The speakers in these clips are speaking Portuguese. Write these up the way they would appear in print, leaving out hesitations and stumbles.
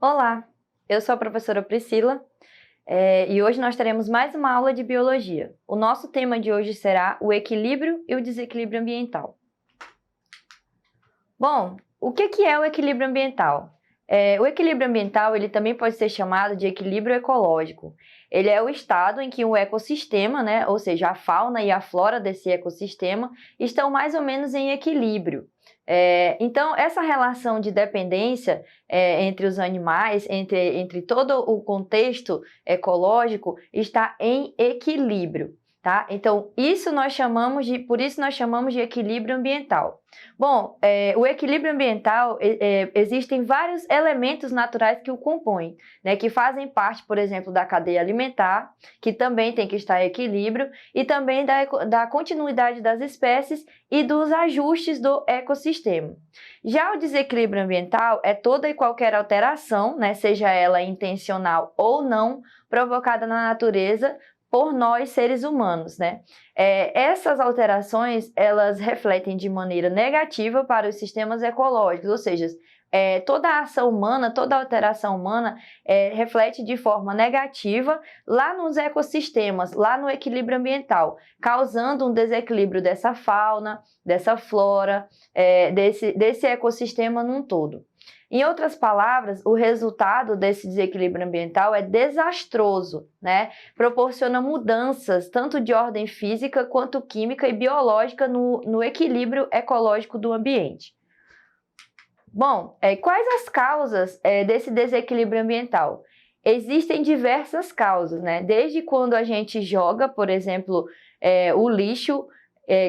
Olá, eu sou a professora Priscila e hoje nós teremos mais uma aula de biologia. O nosso tema de hoje será o equilíbrio e o desequilíbrio ambiental. Bom, o que é o equilíbrio ambiental? O equilíbrio ambiental ele também pode ser chamado de equilíbrio ecológico. Ele é o estado em que o ecossistema, ou seja, a fauna e a flora desse ecossistema, estão mais ou menos em equilíbrio. Então, essa relação de dependência entre os animais, entre todo o contexto ecológico, está em equilíbrio. Tá? Então, por isso nós chamamos de equilíbrio ambiental. Bom, o equilíbrio ambiental, existem vários elementos naturais que o compõem, que fazem parte, por exemplo, da cadeia alimentar, que também tem que estar em equilíbrio, e também da continuidade das espécies e dos ajustes do ecossistema. Já o desequilíbrio ambiental é toda e qualquer alteração, seja ela intencional ou não, provocada na natureza, por nós, seres humanos, essas alterações, elas refletem de maneira negativa para os sistemas ecológicos, ou seja, toda a ação humana, toda a alteração humana reflete de forma negativa lá nos ecossistemas, lá no equilíbrio ambiental, causando um desequilíbrio dessa fauna, dessa flora, desse ecossistema num todo. Em outras palavras, o resultado desse desequilíbrio ambiental é desastroso, proporciona mudanças tanto de ordem física quanto química e biológica no equilíbrio ecológico do ambiente. Bom, quais as causas desse desequilíbrio ambiental? Existem diversas causas, desde quando a gente joga, por exemplo, o lixo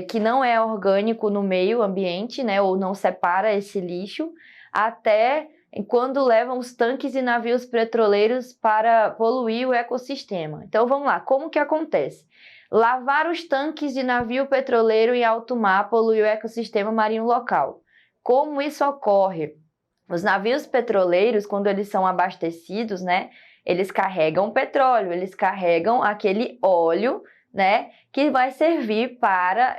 que não é orgânico no meio ambiente, ou não separa esse lixo, até quando levam os tanques e navios petroleiros para poluir o ecossistema. Então vamos lá, como que acontece? Lavar os tanques de navio petroleiro em alto mar polui o ecossistema marinho local. Como isso ocorre? Os navios petroleiros, quando eles são abastecidos, eles carregam petróleo, eles carregam aquele óleo, que vai servir para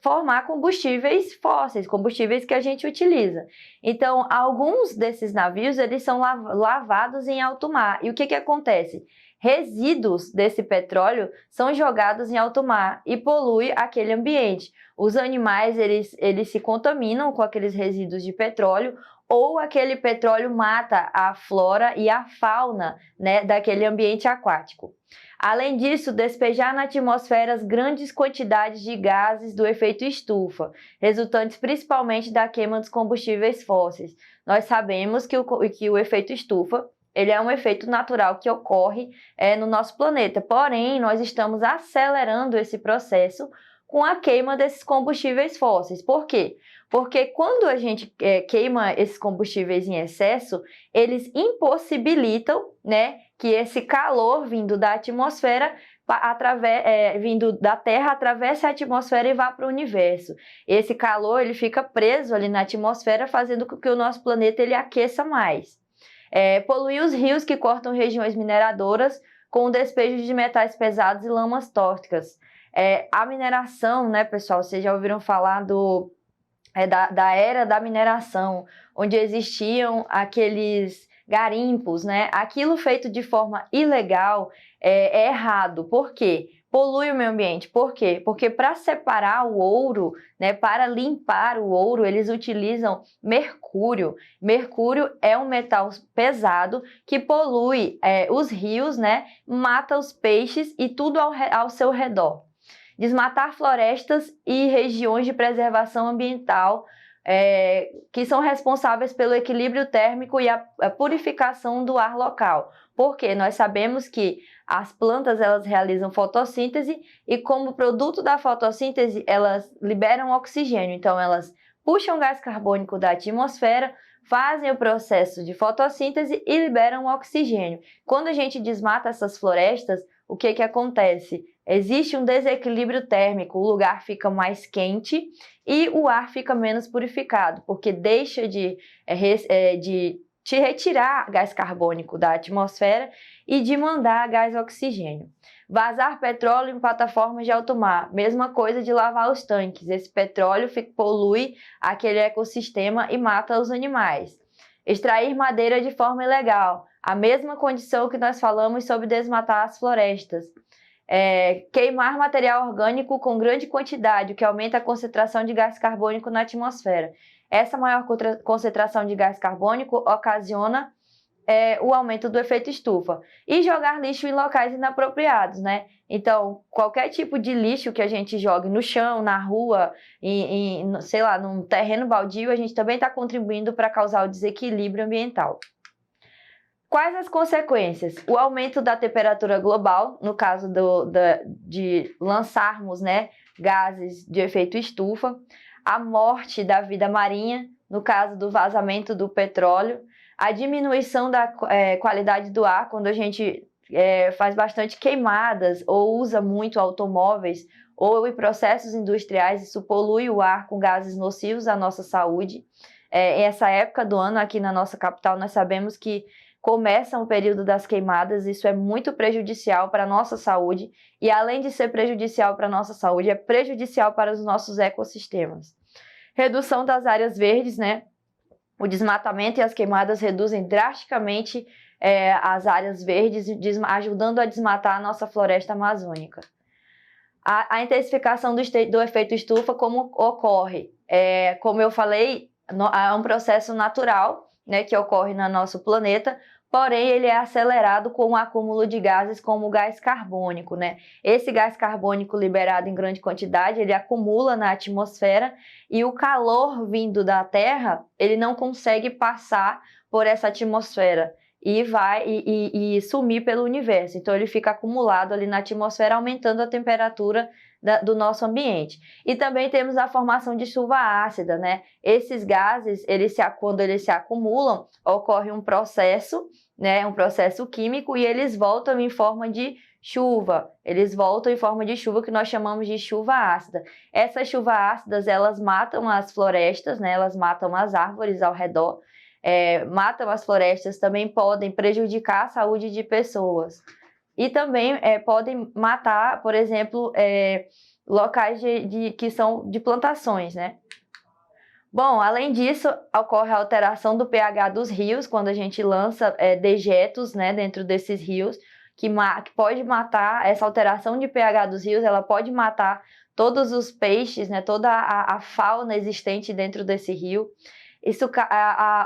formar combustíveis fósseis, combustíveis que a gente utiliza. Então, alguns desses navios, eles são lavados em alto mar. E o que acontece? Resíduos desse petróleo são jogados em alto mar e polui aquele ambiente. Os animais, eles se contaminam com aqueles resíduos de petróleo, ou aquele petróleo mata a flora e a fauna, daquele ambiente aquático. Além disso, despejar na atmosfera grandes quantidades de gases do efeito estufa, resultantes principalmente da queima dos combustíveis fósseis. Nós sabemos que o efeito estufa ele é um efeito natural que ocorre no nosso planeta, porém, nós estamos acelerando esse processo com a queima desses combustíveis fósseis. Por quê? Porque quando a gente queima esses combustíveis em excesso, eles impossibilitam que esse calor vindo da atmosfera, vindo da Terra, atravesse a atmosfera e vá para o universo. Esse calor ele fica preso ali na atmosfera, fazendo com que o nosso planeta ele aqueça mais. Polui os rios que cortam regiões mineradoras com o despejo de metais pesados e lamas tóxicas. A mineração, pessoal, vocês já ouviram falar da era da mineração, onde existiam aqueles garimpos, Aquilo feito de forma ilegal é errado. Por quê? Polui o meio ambiente. Por quê? Porque para separar o ouro, para limpar o ouro, eles utilizam mercúrio. Mercúrio é um metal pesado que polui os rios, mata os peixes e tudo ao seu redor. Desmatar florestas e regiões de preservação ambiental que são responsáveis pelo equilíbrio térmico e a purificação do ar local. Porque nós sabemos que as plantas elas realizam fotossíntese e como produto da fotossíntese elas liberam oxigênio. Então elas puxam gás carbônico da atmosfera, fazem o processo de fotossíntese e liberam oxigênio. Quando a gente desmata essas florestas, o que acontece? Existe um desequilíbrio térmico, o lugar fica mais quente e o ar fica menos purificado, porque deixa de te retirar gás carbônico da atmosfera e de mandar gás oxigênio. Vazar petróleo em plataformas de alto mar, mesma coisa de lavar os tanques. Esse petróleo polui aquele ecossistema e mata os animais. Extrair madeira de forma ilegal, a mesma condição que nós falamos sobre desmatar as florestas. Queimar material orgânico com grande quantidade, o que aumenta a concentração de gás carbônico na atmosfera. Essa maior concentração de gás carbônico ocasiona o aumento do efeito estufa. E jogar lixo em locais inapropriados, né? Então, qualquer tipo de lixo que a gente jogue no chão, na rua, sei lá, num terreno baldio, a gente também está contribuindo para causar o desequilíbrio ambiental. Quais as consequências? O aumento da temperatura global, no caso de lançarmos, né, gases de efeito estufa, a morte da vida marinha, no caso do vazamento do petróleo, a diminuição da qualidade do ar, quando a gente faz bastante queimadas ou usa muito automóveis ou em processos industriais, isso polui o ar com gases nocivos à nossa saúde. Essa época do ano aqui na nossa capital, nós sabemos que começa o período das queimadas, isso é muito prejudicial para a nossa saúde e além de ser prejudicial para a nossa saúde, é prejudicial para os nossos ecossistemas. Redução das áreas verdes, né? O desmatamento e as queimadas reduzem drasticamente as áreas verdes, ajudando a desmatar a nossa floresta amazônica. A intensificação do efeito estufa, como ocorre? Como eu falei, é um processo natural, né, que ocorre no nosso planeta, porém ele é acelerado com o acúmulo de gases como o gás carbônico, né? Esse gás carbônico liberado em grande quantidade, ele acumula na atmosfera e o calor vindo da Terra, ele não consegue passar por essa atmosfera e sumir pelo universo. Então ele fica acumulado ali na atmosfera, aumentando a temperatura do nosso ambiente. E também temos a formação de chuva ácida, né? Esses gases, quando eles se acumulam, ocorre um processo, né? Um processo químico e eles voltam em forma de chuva. Eles voltam em forma de chuva que nós chamamos de chuva ácida. Essas chuvas ácidas, elas matam as florestas, né? Elas matam as árvores ao redor, matam as florestas, também podem prejudicar a saúde de pessoas. E também podem matar, por exemplo, locais que são de plantações, né? Bom, além disso, ocorre a alteração do pH dos rios, quando a gente lança dejetos, né, dentro desses rios, que pode matar, essa alteração de pH dos rios, ela pode matar todos os peixes, né, toda a fauna existente dentro desse rio.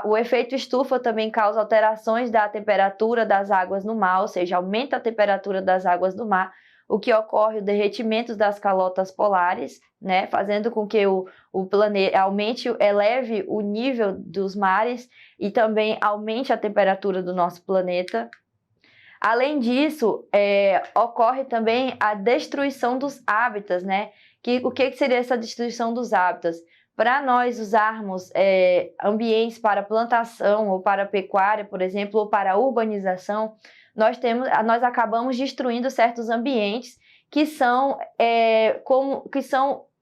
O efeito estufa também causa alterações da temperatura das águas no mar, ou seja, aumenta a temperatura das águas do mar, o que ocorre o derretimento das calotas polares, né, fazendo com que o planeta eleve o nível dos mares e também aumente a temperatura do nosso planeta. Além disso, ocorre também a destruição dos hábitats, né? O que seria essa destruição dos hábitats? Para nós usarmos ambientes para plantação ou para pecuária, por exemplo, ou para urbanização, nós acabamos destruindo certos ambientes que são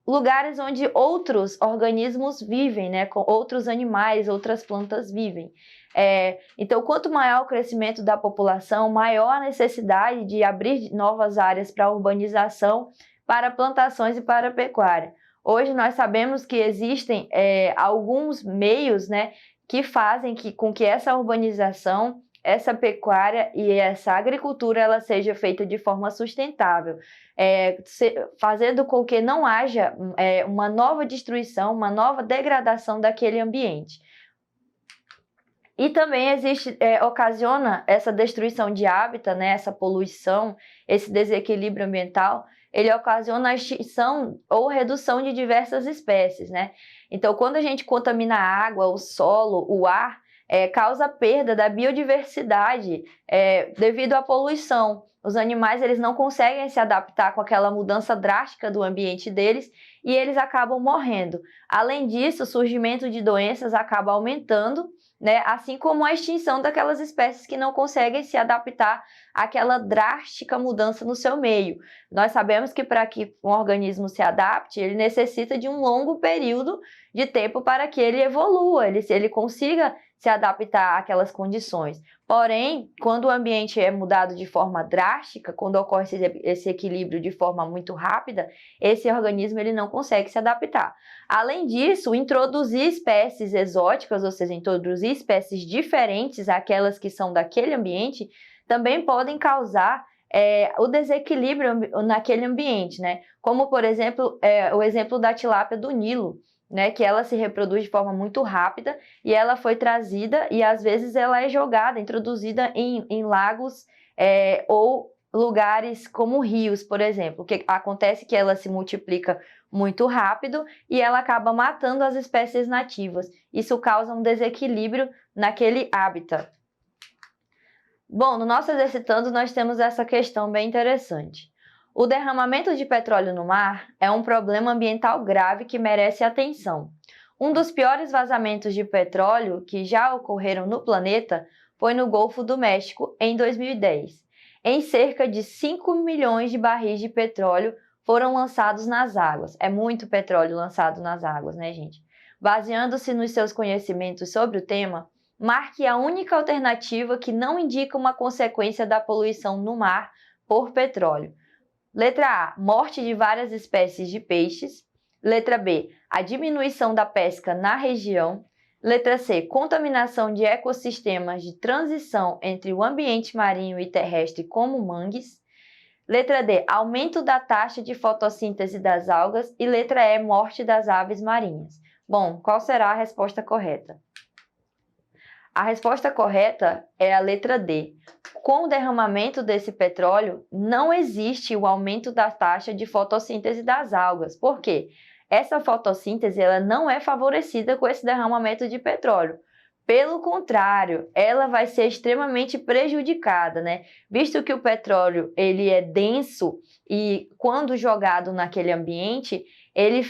lugares onde outros organismos vivem, né? Com outros animais, outras plantas vivem. Então, quanto maior o crescimento da população, maior a necessidade de abrir novas áreas para urbanização, para plantações e para pecuária. Hoje nós sabemos que existem alguns meios, né, que fazem com que essa urbanização, essa pecuária e essa agricultura ela seja feita de forma sustentável, fazendo com que não haja uma nova destruição, uma nova degradação daquele ambiente. E também ocasiona essa destruição de hábitat, né, essa poluição, esse desequilíbrio ambiental, ele ocasiona a extinção ou redução de diversas espécies, né? Então, quando a gente contamina a água, o solo, o ar, causa perda da biodiversidade devido à poluição. Os animais eles não conseguem se adaptar com aquela mudança drástica do ambiente deles e eles acabam morrendo. Além disso, o surgimento de doenças acaba aumentando, né? Assim como a extinção daquelas espécies que não conseguem se adaptar àquela drástica mudança no seu meio. Nós sabemos que para que um organismo se adapte, ele necessita de um longo período de tempo para que ele evolua, ele consiga se adaptar àquelas condições. Porém, quando o ambiente é mudado de forma drástica, quando ocorre esse equilíbrio de forma muito rápida, esse organismo ele não consegue se adaptar. Além disso, introduzir espécies exóticas, ou seja, introduzir espécies diferentes àquelas que são daquele ambiente, também podem causar o desequilíbrio naquele ambiente, né? Como, por exemplo, o exemplo da tilápia do Nilo, né, que ela se reproduz de forma muito rápida e ela foi trazida e às vezes ela é jogada, introduzida em lagos ou lugares como rios, por exemplo. O que acontece é que ela se multiplica muito rápido e ela acaba matando as espécies nativas. Isso causa um desequilíbrio naquele hábitat. Bom, no nosso Exercitando nós temos essa questão bem interessante. O derramamento de petróleo no mar é um problema ambiental grave que merece atenção. Um dos piores vazamentos de petróleo que já ocorreram no planeta foi no Golfo do México em 2010. Em cerca de 5 milhões de barris de petróleo foram lançados nas águas. É muito petróleo lançado nas águas, né, gente? Baseando-se nos seus conhecimentos sobre o tema, marque a única alternativa que não indica uma consequência da poluição no mar por petróleo. Letra A, morte de várias espécies de peixes. Letra B, a diminuição da pesca na região. Letra C, contaminação de ecossistemas de transição entre o ambiente marinho e terrestre, como mangues. Letra D, aumento da taxa de fotossíntese das algas. E letra E, morte das aves marinhas. Bom, qual será a resposta correta? A resposta correta é a letra D. Com o derramamento desse petróleo, não existe o aumento da taxa de fotossíntese das algas. Por quê? Essa fotossíntese ela não é favorecida com esse derramamento de petróleo. Pelo contrário, ela vai ser extremamente prejudicada, né? Visto que o petróleo ele é denso e quando jogado naquele ambiente, ele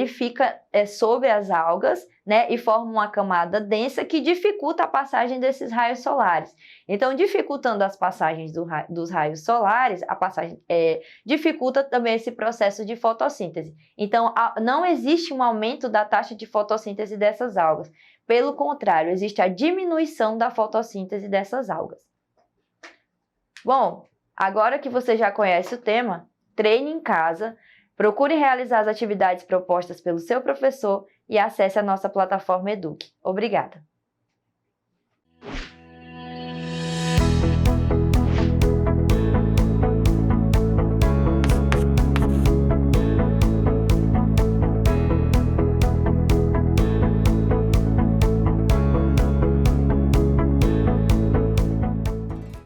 fica sobre as algas, né, e forma uma camada densa que dificulta a passagem desses raios solares. Então, dificultando as passagens dos raios solares, dificulta também esse processo de fotossíntese. Então, não existe um aumento da taxa de fotossíntese dessas algas. Pelo contrário, existe a diminuição da fotossíntese dessas algas. Bom, agora que você já conhece o tema, treine em casa, procure realizar as atividades propostas pelo seu professor e acesse a nossa plataforma Eduque. Obrigada!